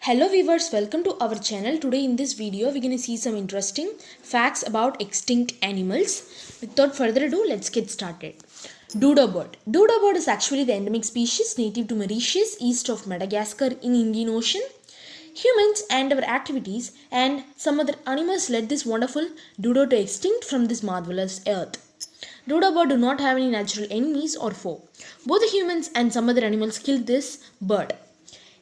Hello viewers, welcome to our channel. Today in this video we're going to see some interesting facts about extinct animals. Without further ado, let's get started. Dodo bird. Dodo bird is actually the endemic species native to Mauritius east of Madagascar in Indian Ocean. Humans and our activities and some other animals led this wonderful dodo to extinct from this marvelous earth. Dodo bird do not have any natural enemies or foe. Both the humans and some other animals killed this bird.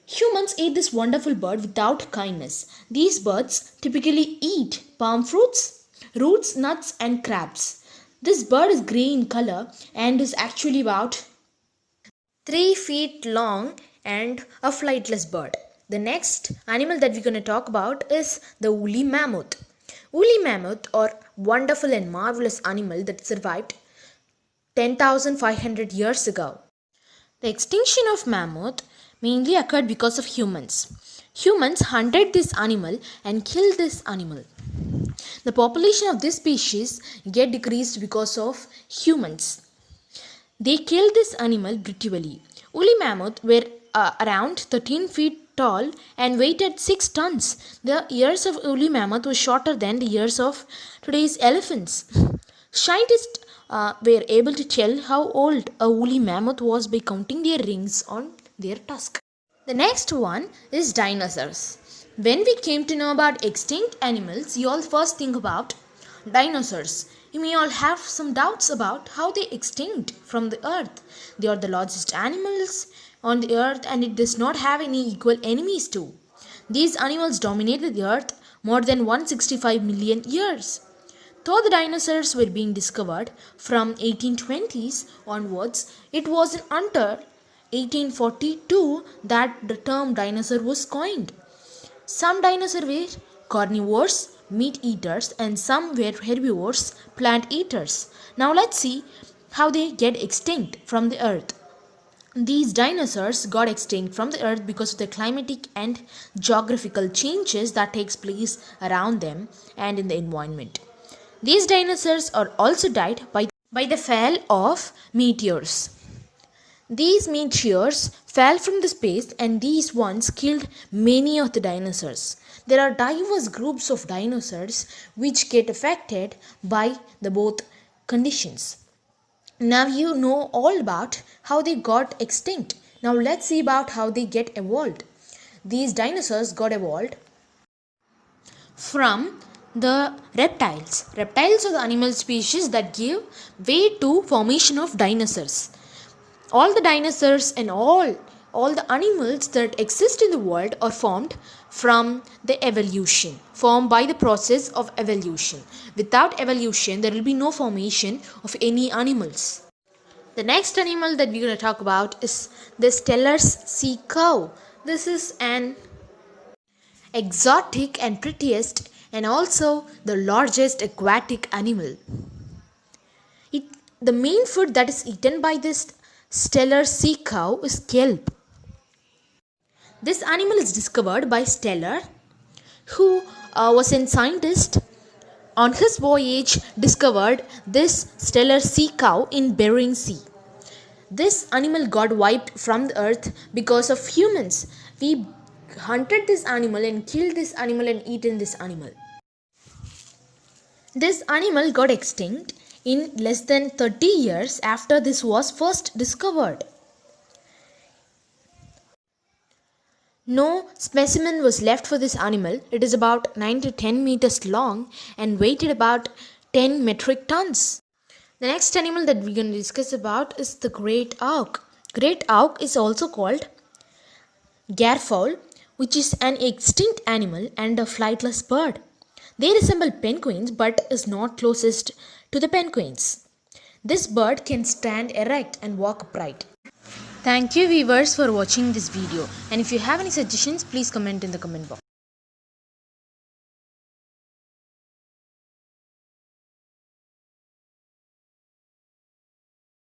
Humans ate this wonderful bird without kindness. These birds typically eat palm fruits, roots, nuts, and crabs. This bird is grey in color and is actually about 3 feet long and a flightless bird. The next animal that we're going to talk about is the woolly mammoth. Woolly mammoth, or wonderful and marvelous animal that survived 10,500 years ago. The extinction of mammoth mainly occurred because of humans. Humans hunted this animal and killed this animal. The population of this species get decreased because of humans. They killed this animal brutally. Woolly mammoth were around 13 feet tall and weighed 6 tons. The ears of woolly mammoth were shorter than the ears of today's elephants. Scientists were able to tell how old a woolly mammoth was by counting their rings on their tusk. The next one is dinosaurs. When we came to know about extinct animals, you all first think about dinosaurs. You may all have some doubts about how they extinct from the earth. They are the largest animals on the earth and it does not have any equal enemies too. These animals dominated the earth more than 165 million years. Though the dinosaurs were being discovered from 1820s onwards, it wasn't until 1842 that the term dinosaur was coined. Some dinosaurs were carnivores, meat eaters, and some were herbivores, plant eaters. Now let's see how they get extinct from the earth. These dinosaurs got extinct from the earth because of the climatic and geographical changes that takes place around them and in the environment. These dinosaurs are also died by the fall of meteors. These meteors fell from the space and these ones killed many of the dinosaurs. There are diverse groups of dinosaurs which get affected by the both conditions. Now you know all about how they got extinct. Now let's see about how they get evolved. These dinosaurs got evolved from the reptiles. Reptiles are the animal species that give way to formation of dinosaurs. All the dinosaurs and all the animals that exist in the world are formed from the evolution, formed by the process of evolution. Without evolution, there will be no formation of any animals. The next animal that we're going to talk about is the Steller's sea cow. This is an exotic and prettiest and also the largest aquatic animal. The main food that is eaten by this Steller's sea cow is kelp. This animal is discovered by Steller, who was a scientist. On his voyage, discovered this Steller's sea cow in Bering Sea. This animal got wiped from the earth because of humans. We hunted this animal and killed this animal and eaten this animal. This animal got extinct in less than 30 years after this was first discovered. No specimen was left for this animal. It is about 9 to 10 meters long and weighed about 10 metric tons. The next animal that we're going to discuss about is the great auk. Great auk is also called gairfowl, which is an extinct animal and a flightless bird. They resemble penguins but is not closest to the penguins. This bird can stand erect and walk upright. Thank you viewers for watching this video, and if you have any suggestions, please comment in the comment box.